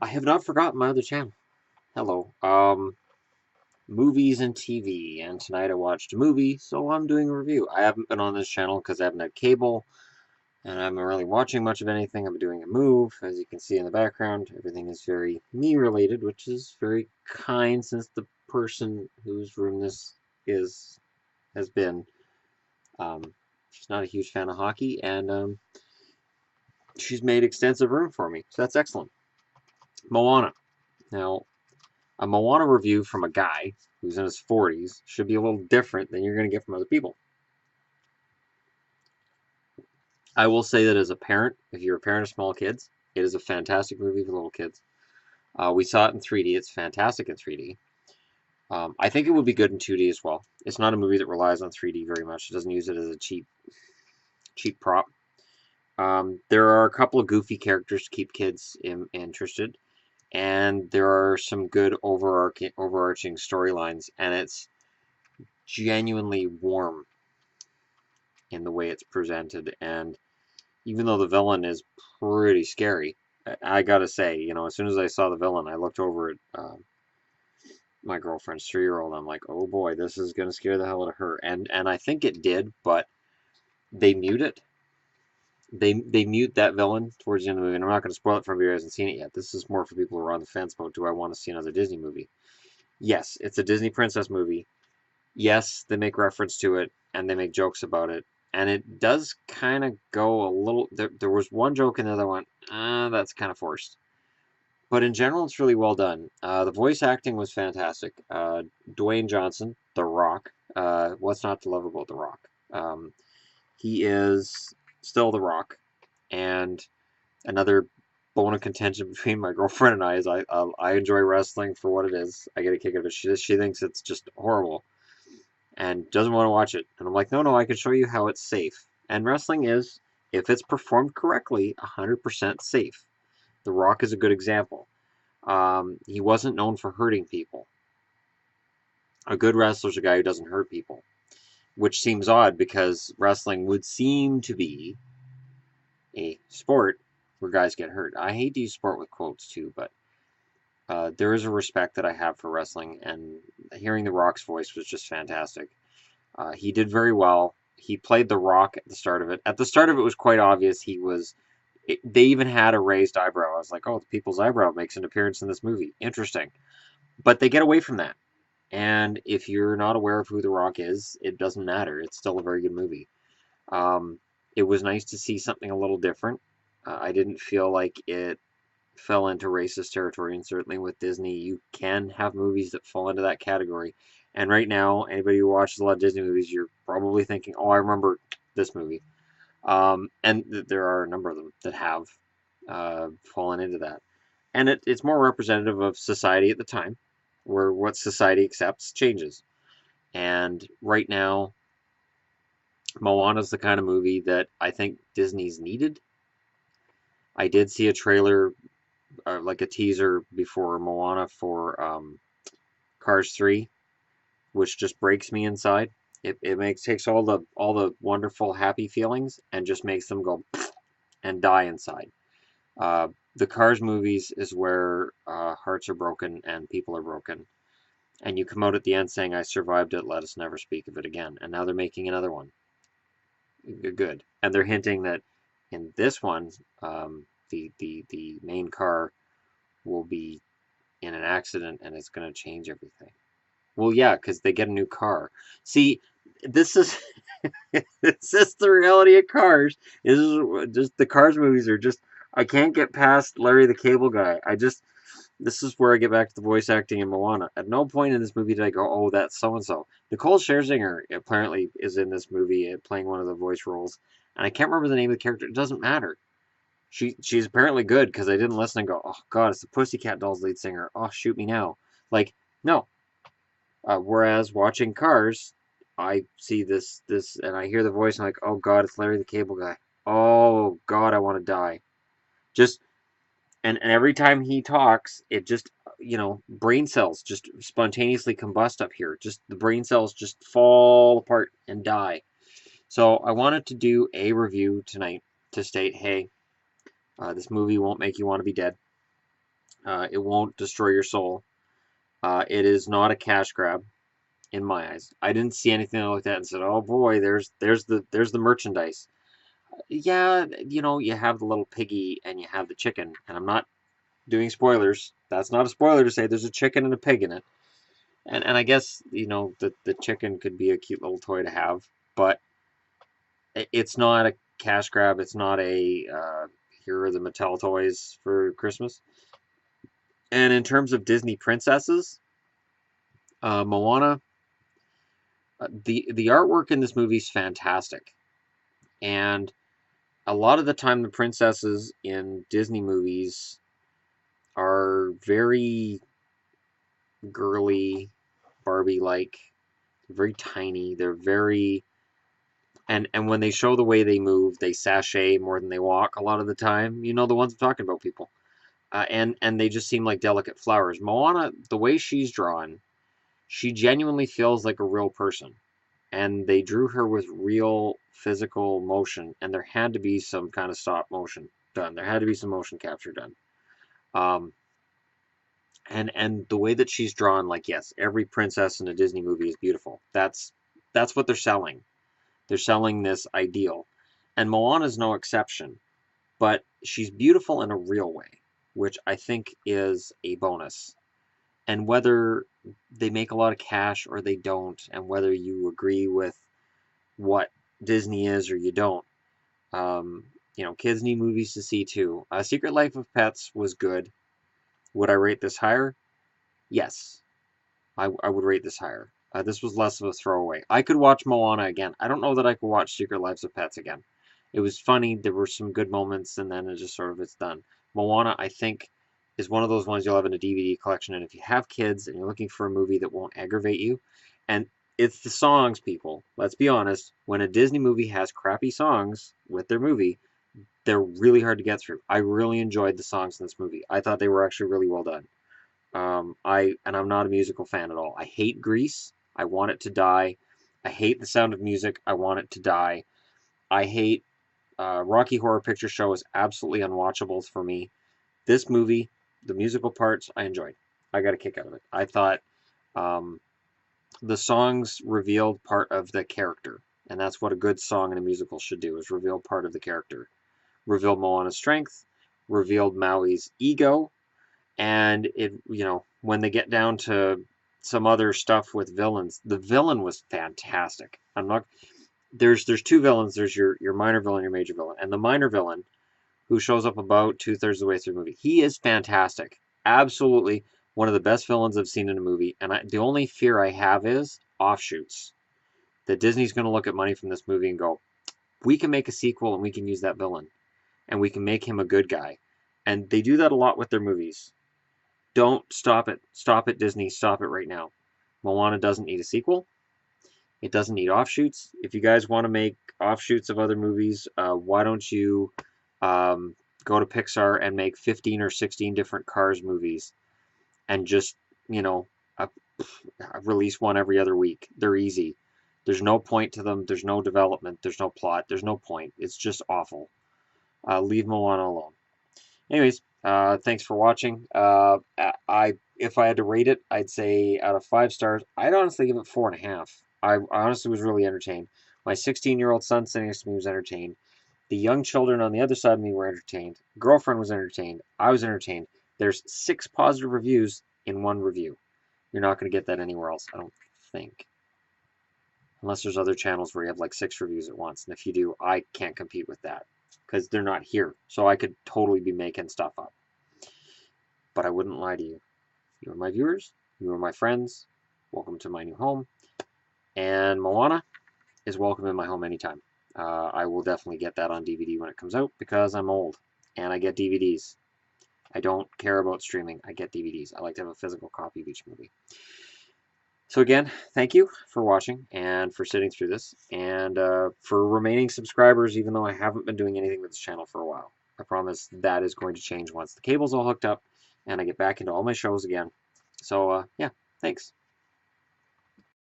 I have not forgotten my other channel. Hello. Movies and TV. And tonight I watched a movie, so I'm doing a review. I haven't been on this channel because I haven't had cable, and I haven't really watching much of anything. I'm doing a move. As you can see in the background, everything is very me-related, which is very kind since the person whose room this is has been. Um, she's not a huge fan of hockey, and she's made extensive room for me, so that's excellent. Moana. Now, a Moana review from a guy who's in his 40s should be a little different than you're going to get from other people. I will say that as a parent, if you're a parent of small kids, it is a fantastic movie for little kids. We saw it in 3D. It's fantastic in 3D. I think it would be good in 2D as well. It's not a movie that relies on 3D very much. It doesn't use it as a cheap prop. There are a couple of goofy characters to keep kids interested, and there are some good overarching storylines, and it's genuinely warm in the way it's presented. And even though the villain is pretty scary, I gotta say, as soon as I saw the villain, I looked over at my girlfriend's 3-year-old. I'm like, oh boy, this is gonna scare the hell out of her. And I think it did, but they mute it. They mute that villain towards the end of the movie. And I'm not going to spoil it for anybody who hasn't seen it yet. This is more for people who are on the fence about, do I want to see another Disney movie? Yes, it's a Disney princess movie. Yes, they make reference to it and they make jokes about it. And it does kind of go a little. There was one joke in there that went, that's kind of forced. But in general, it's really well done. The voice acting was fantastic. Dwayne Johnson, The Rock. What's not to love about The Rock? He is still The Rock. And another bone of contention between my girlfriend and I is I enjoy wrestling for what it is. I get a kick out of it. She thinks it's just horrible and doesn't want to watch it. And I'm like, no, I can show you how it's safe. And wrestling is, if it's performed correctly, 100% safe. The Rock is a good example. He wasn't known for hurting people. A good wrestler is a guy who doesn't hurt people, which seems odd because wrestling would seem to be a sport where guys get hurt. I hate to use sport with quotes too, but there is a respect that I have for wrestling, and hearing The Rock's voice was just fantastic. He did very well. He played The Rock at the start of it. At the start of it, was quite obvious he was. They even had a raised eyebrow. I was like, oh, the people's eyebrow makes an appearance in this movie. Interesting. But they get away from that. And if you're not aware of who The Rock is, it doesn't matter. It's still a very good movie. Um, it was nice to see something a little different. I didn't feel like it fell into racist territory, and certainly with Disney, you can have movies that fall into that category. And right now, anybody who watches a lot of Disney movies, you're probably thinking, "Oh, I remember this movie." And there are a number of them that have fallen into that, and it's more representative of society at the time, where what society accepts changes. And right now, Moana's the kind of movie that I think Disney's needed. I did see a trailer, like a teaser before Moana for Cars 3, which just breaks me inside. It takes all the wonderful happy feelings and just makes them go and die inside. The Cars movies is where hearts are broken and people are broken, and you come out at the end saying, "I survived it. Let us never speak of it again." And now they're making another one. Good, and they're hinting that in this one, the main car will be in an accident and it's going to change everything. Well, yeah, because they get a new car. See, this is it's just the reality of Cars. This is just the Cars movies are just. I can't get past Larry the Cable Guy. This is where I get back to the voice acting in Moana. At no point in this movie did I go, "Oh, that's so and so." Nicole Scherzinger apparently is in this movie playing one of the voice roles, and I can't remember the name of the character. It doesn't matter. She's apparently good because I didn't listen and go, "Oh God, it's the Pussycat Dolls lead singer." Oh, shoot me now. Like, no, whereas watching Cars, I see this and I hear the voice and I'm like, oh God, it's Larry the Cable Guy. Oh God, I want to die. Just and every time he talks, it just brain cells just spontaneously combust up here. Just the brain cells just fall apart and die. So I wanted to do a review tonight to state, hey, this movie won't make you want to be dead. It won't destroy your soul. It is not a cash grab in my eyes. I didn't see anything like that and said, "Oh boy, there's the merchandise." Yeah, you have the little piggy and you have the chicken, and I'm not doing spoilers. That's not a spoiler to say there's a chicken and a pig in it. And I guess, the chicken could be a cute little toy to have, but it's not a cash grab. It's not a here are the Mattel toys for Christmas. And in terms of Disney princesses, Moana, the artwork in this movie is fantastic, and a lot of the time the princesses in Disney movies are very girly, Barbie-like, very tiny. They're very and when they show the way they move, they sashay more than they walk a lot of the time. You know the ones I'm talking about, people. And they just seem like delicate flowers. Moana, the way she's drawn, she genuinely feels like a real person. And they drew her with real physical motion, and there had to be some kind of stop motion done. There had to be some motion capture done. Um, and the way that she's drawn, like, yes, every princess in a Disney movie is beautiful. That's what they're selling. They're selling this ideal, and Moana's no exception. But she's beautiful in a real way, which I think is a bonus. And whether they make a lot of cash or they don't, and whether you agree with what Disney is or you don't, kids need movies to see too. Secret Life of Pets was good. Would I rate this higher? Yes, I would rate this higher. This was less of a throwaway. I could watch Moana again. I don't know that I could watch Secret Lives of Pets again. It was funny. There were some good moments, and then it just sort of it's done. Moana, I think, is one of those ones you'll have in a DVD collection. And if you have kids and you're looking for a movie that won't aggravate you, and it's the songs, people. Let's be honest. When a Disney movie has crappy songs with their movie, they're really hard to get through. I really enjoyed the songs in this movie. I thought they were actually really well done. I'm not a musical fan at all. I hate Grease. I want it to die. I hate The Sound of Music. I want it to die. I hate Rocky Horror Picture Show is absolutely unwatchable for me. This movie, the musical parts, I enjoyed. I got a kick out of it. I thought um, the songs revealed part of the character, and that's what a good song in a musical should do: is reveal part of the character. Revealed Moana's strength, revealed Maui's ego, and when they get down to some other stuff with villains, the villain was fantastic. I'm not there's two villains. There's your minor villain, your major villain, and the minor villain, who shows up about 2/3 of the way through the movie, he is fantastic. Absolutely one of the best villains I've seen in a movie. And the only fear I have is offshoots, that Disney's going to look at money from this movie and go, we can make a sequel and we can use that villain and we can make him a good guy. And they do that a lot with their movies. Don't stop it. Stop it, Disney. Stop it right now. Moana doesn't need a sequel. It doesn't need offshoots. If you guys want to make offshoots of other movies, why don't you go to Pixar and make 15 or 16 different Cars movies and just, uh, release one every other week? They're easy. There's no point to them. There's no development. There's no plot. There's no point. It's just awful. Leave Moana alone. Anyways, thanks for watching. If I had to rate it, I'd say out of 5 stars, I'd honestly give it 4.5. I honestly was really entertained. My 16-year-old son sitting next to me was entertained. The young children on the other side of me were entertained. Girlfriend was entertained. I was entertained. There's 6 positive reviews in one review. You're not going to get that anywhere else, I don't think. Unless there's other channels where you have like 6 reviews at once. And if you do, I can't compete with that because they're not here. So I could totally be making stuff up. But I wouldn't lie to you. You are my viewers. You are my friends. Welcome to my new home. And Moana is welcome in my home anytime. I will definitely get that on DVD when it comes out because I'm old and I get DVDs. I don't care about streaming. I get DVDs. I like to have a physical copy of each movie. So again, thank you for watching and for sitting through this, and for remaining subscribers, even though I haven't been doing anything with this channel for a while. I promise that is going to change once the cable's all hooked up and I get back into all my shows again. So yeah, thanks.